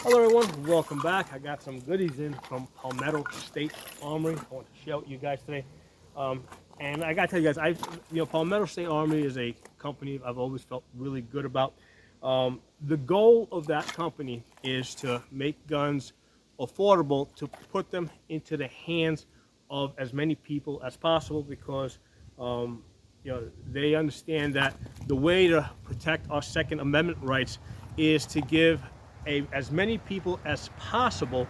Hello everyone, welcome back. I got some goodies in from Palmetto State Armory. I want to share with you guys today. And I gotta tell you guys, Palmetto State Armory is a company I've always felt really good about. The goal of that company is to make guns affordable, to put them into the hands of as many people as possible, because they understand that the way to protect our Second Amendment rights is to give as many people as possible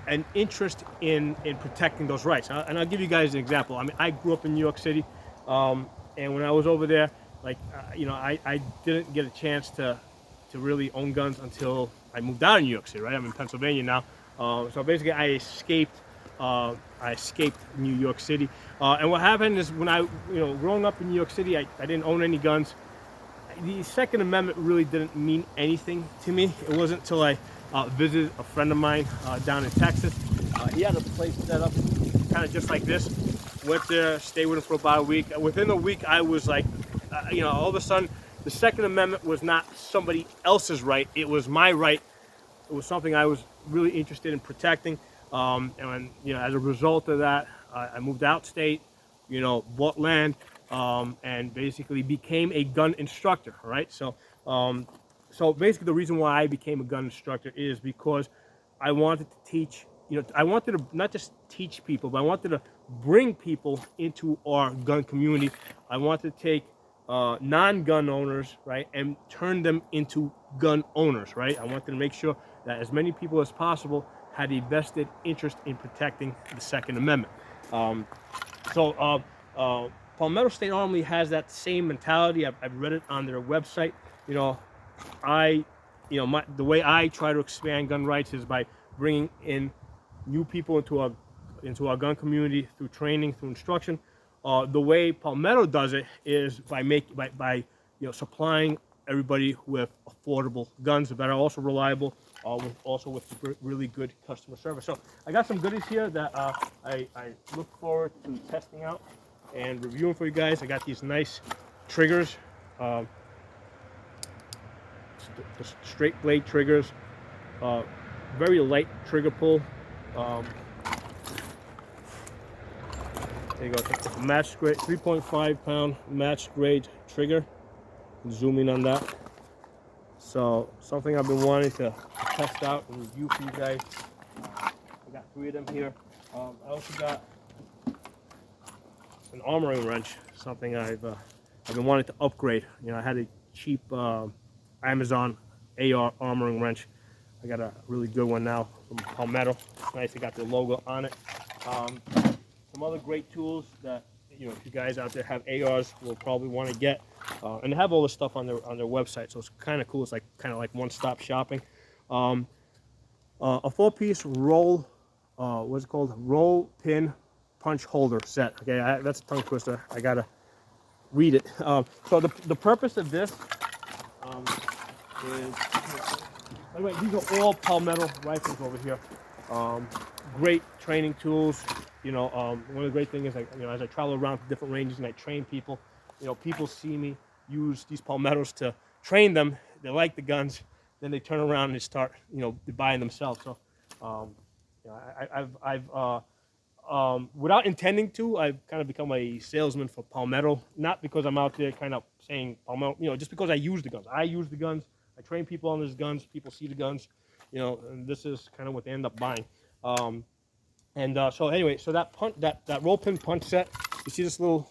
an interest in protecting those rights. And I'll give you guys an example. I mean, I grew up in New York City, and when I was over there, I didn't get a chance to really own guns until I moved out of New York City. Right, I'm in Pennsylvania now. So basically, I escaped New York City. And what happened is, when growing up in New York City, I didn't own any guns. The Second Amendment really didn't mean anything to me. It wasn't until I visited a friend of mine down in Texas. He had a place set up kind of just like this. Went there, stayed with him for about a week. Within a week, I was like, all of a sudden, the Second Amendment was not somebody else's right. It was my right. It was something I was really interested in protecting. And as a result of that, I moved out state, bought land, and basically became a gun instructor. Right. So basically, the reason why I became a gun instructor is because I wanted to teach. I wanted to not just teach people, but I wanted to bring people into our gun community. I wanted to take non-gun owners, right, and turn them into gun owners, right? I wanted to make sure that as many people as possible had a vested interest in protecting the Second Amendment. Palmetto State Armory has that same mentality. I've read it on their website. The way I try to expand gun rights is by bringing in new people into our gun community through training, through instruction. The way Palmetto does it is by supplying everybody with affordable guns that are also reliable, with really good customer service. So I got some goodies here that I look forward to testing out and reviewing for you guys. I got these nice triggers, the straight blade triggers, very light trigger pull. There you go. It's a match grade, 3.5 pound match grade trigger. Zoom in on that. So something I've been wanting to test out and review for you guys. I got 3 of them here. I also got an armory wrench, something I've been wanting to upgrade. I had a cheap Amazon AR armoring wrench. I got a really good one now from Palmetto. It's nice. It got the logo on it. Some other great tools that if you guys out there have ARs will probably want to get, and they have all this stuff on their website. So it's kind of cool. It's kind of like one-stop shopping. A 4-piece roll. What's it called? Roll pin punch holder set. Okay, that's a tongue twister. I gotta read it. So the purpose of this is, by the way, these are all Palmetto rifles over here. Great training tools. One of the great things is, as I travel around to different ranges and I train people, people see me use these Palmettos to train them. They like the guns, then they turn around and they start, buying themselves. So, I've without intending to, I've kind of become a salesman for Palmetto. Not because I'm out there kind of saying Palmetto, just because I use the guns. I use the guns. I train people on these guns. People see the guns, and this is kind of what they end up buying. So anyway, so that roll pin punch set, you see this little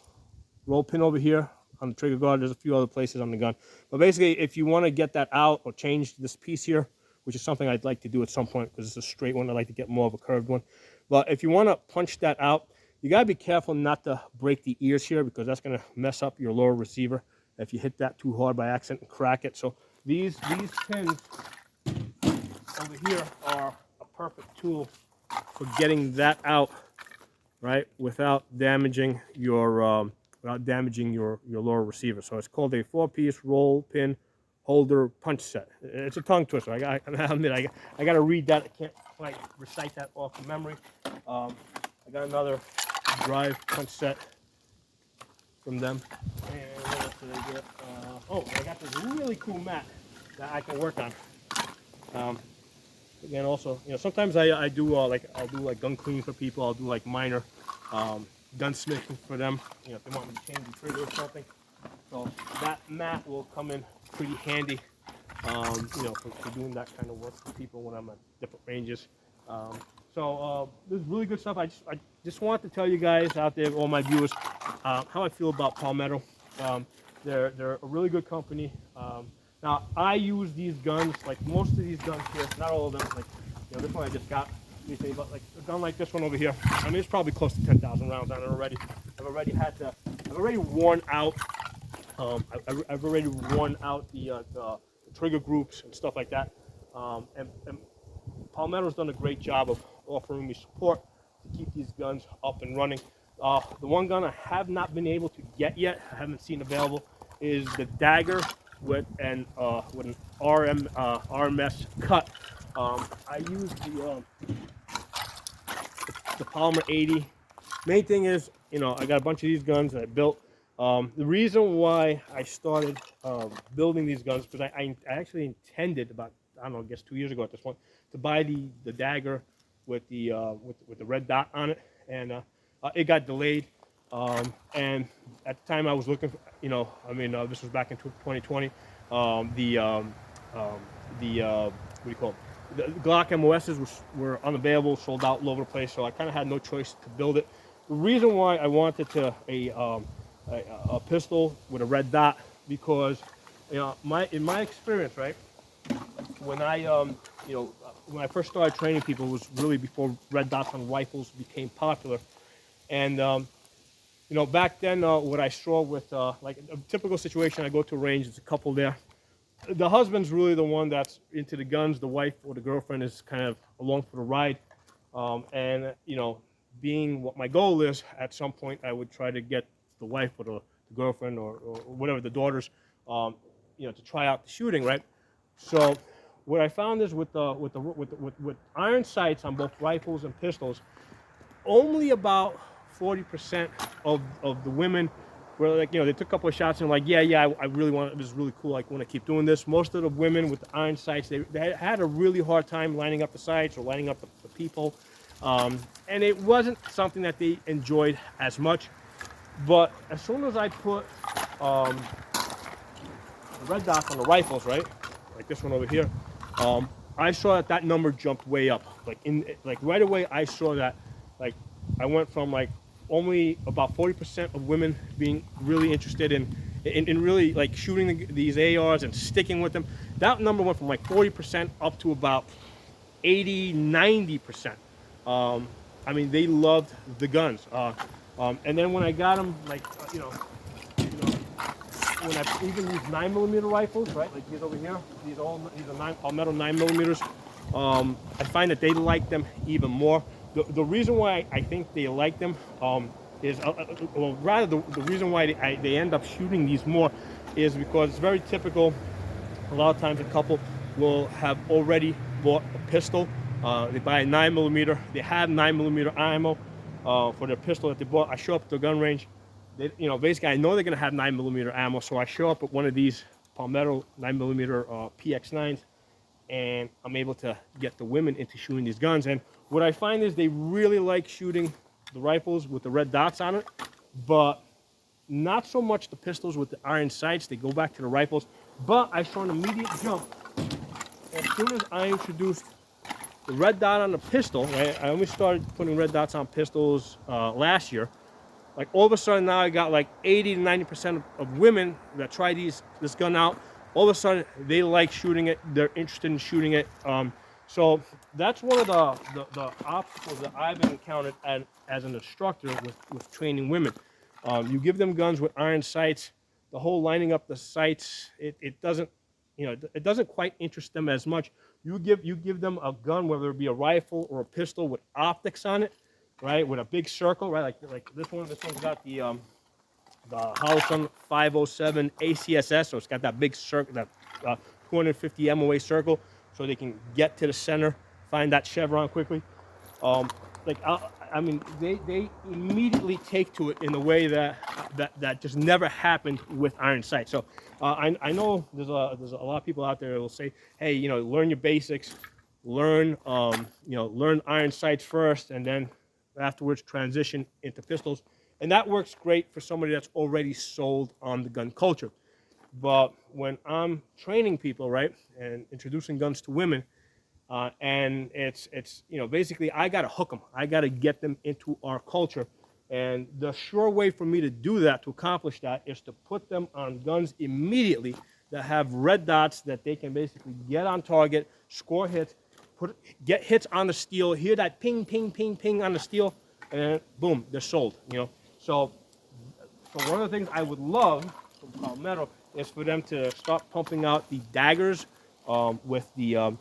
roll pin over here on the trigger guard. There's a few other places on the gun. But basically, if you want to get that out or change this piece here, which is something I'd like to do at some point because it's a straight one, I'd like to get more of a curved one. But if you want to punch that out, you got to be careful not to break the ears here, because that's going to mess up your lower receiver if you hit that too hard by accident and crack it. So these pins over here are a perfect tool for getting that out, right, without damaging your lower receiver. So it's called a 4-piece roll pin holder punch set. It's a tongue twister. I got to read that. I can't quite recite that off the memory. I got another drive punch set from them. And what else did I get? I got this really cool mat that I can work on. again, also, sometimes I do I'll do like gun cleaning for people. I'll do like minor gunsmithing for them. If they want me to change the trigger or something. So that mat will come in pretty handy. For doing that kind of work for people when I'm at different ranges. This is really good stuff. I just want to tell you guys out there, all my viewers, how I feel about Palmetto. They're a really good company. Now I use these guns, like most of these guns here, not all of them. Like this one I just got recently, but like a gun like this one over here. I mean, it's probably close to 10,000 rounds on it already. I've already worn out. I've already worn out the trigger groups and stuff like that. And Palmetto's done a great job of offering me support to keep these guns up and running. The one gun I have not been able to get yet, I haven't seen available, is the dagger with an RMS cut. I use the Palmer 80. Main thing is, I got a bunch of these guns that I built. The reason why I started building these guns, because I actually intended about, I don't know, I guess 2 years ago at this point, to buy the dagger with the red dot on it, and it got delayed. And at the time I was looking for, this was back in 2020. What do you call it? The Glock MOSs were unavailable, sold out all over the place, so I kind of had no choice to build it. The reason why I wanted a pistol with a red dot, because in my experience, right, when I first started training people, it was really before red dots on rifles became popular. And back then, what I saw with like a typical situation, I go to a range, there's a couple there. The husband's really the one that's into the guns. The wife or the girlfriend is kind of along for the ride. Being what my goal is, at some point I would try to get the wife or the girlfriend or whatever, the daughters, to try out the shooting, right? So what I found is with iron sights on both rifles and pistols, only about 40% of the women were like, they took a couple of shots and like, yeah, I really want it. This is really cool. I want to keep doing this. Most of the women with the iron sights, they had a really hard time lining up the sights or lining up the people. And it wasn't something that they enjoyed as much. But as soon as I put the red dots on the rifles, right, like this one over here, I saw that number jumped way up. Like right away, I saw that. Like I went from like only about 40% of women being really interested in really like shooting these ARs and sticking with them. That number went from like 40% up to about 80, 90%. I mean, they loved the guns. And then when I got them, like, when I even these 9mm rifles, right, like these over here, these are Palmetto 9mm. I find that they like them even more. The reason why I think they like them is, well, rather the reason why they end up shooting these more is because it's very typical. A lot of times a couple will have already bought a pistol. They buy a 9mm. They have 9mm ammo for their pistol that they bought. I show up at the gun range. Basically, I know they're going to have 9mm ammo, so I show up at one of these Palmetto 9mm PX9s, and I'm able to get the women into shooting these guns. And what I find is they really like shooting the rifles with the red dots on it, but not so much the pistols with the iron sights. They go back to the rifles. But I saw an immediate jump as soon as I introduced the red dot on the pistol. Right? I only started putting red dots on pistols last year. Like all of a sudden now I got like 80 to 90% of women that try this gun out. All of a sudden they like shooting it. They're interested in shooting it. So that's one of the obstacles that I've encountered as an instructor with training women. You give them guns with iron sights. The whole lining up the sights, it doesn't, it doesn't quite interest them as much. You give them a gun, whether it be a rifle or a pistol with optics on it, right, with a big circle, right, like this one. This one's got the Holosun 507 ACSS, so it's got that big circle, that 250 MOA circle, so they can get to the center, find that chevron quickly. I mean, they immediately take to it in a way that just never happened with iron sights. So I know there's a lot of people out there that will say, hey, learn your basics. learn, learn iron sights first, and then afterwards transition into pistols. And that works great for somebody that's already sold on the gun culture. But when I'm training people, right, and introducing guns to women, and it's basically I got to hook them. I got to get them into our culture. And the sure way for me to do that, to accomplish that, is to put them on guns immediately that have red dots that they can basically get on target, score hits, get hits on the steel, hear that ping, ping, ping, ping on the steel, and boom, they're sold. So one of the things I would love from Palmetto is for them to start pumping out the daggers with the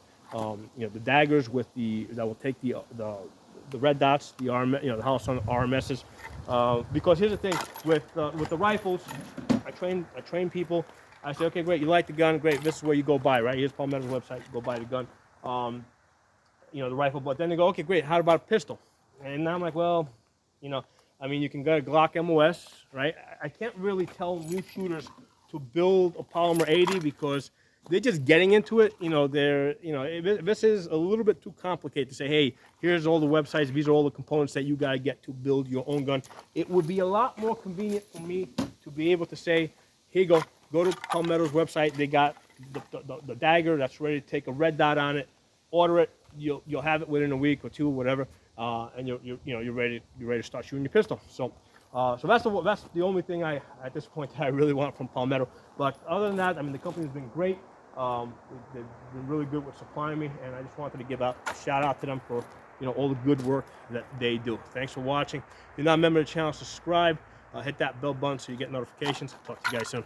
daggers with that will take the red dots, the the Holliston RMSs. Because here's the thing with the rifles, I train people. I say, okay, great, you like the gun, great. This is where you go buy, right? Here's Palmetto's website. You go buy the gun, the rifle. But then they go, okay, great. How about a pistol? And now I'm like, well, you can get a Glock MOS, right? I can't really tell new shooters to build a Polymer 80 because they're just getting into it. This is a little bit too complicated to say, hey, here's all the websites, these are all the components that you got to get to build your own gun. It would be a lot more convenient for me to be able to say, here you go to Palmetto's website, they got the dagger that's ready to take a red dot on it, order it, you'll have it within a week or two, whatever, and you're ready to start shooting your pistol. So that's the only thing at this point that I really want from Palmetto. But other than that, the company's been great. They've been really good with supplying me, and I just wanted to give a shout out to them for all the good work that they do. Thanks for watching. If you're not a member of the channel, subscribe. Hit that bell button so you get notifications. Talk to you guys soon.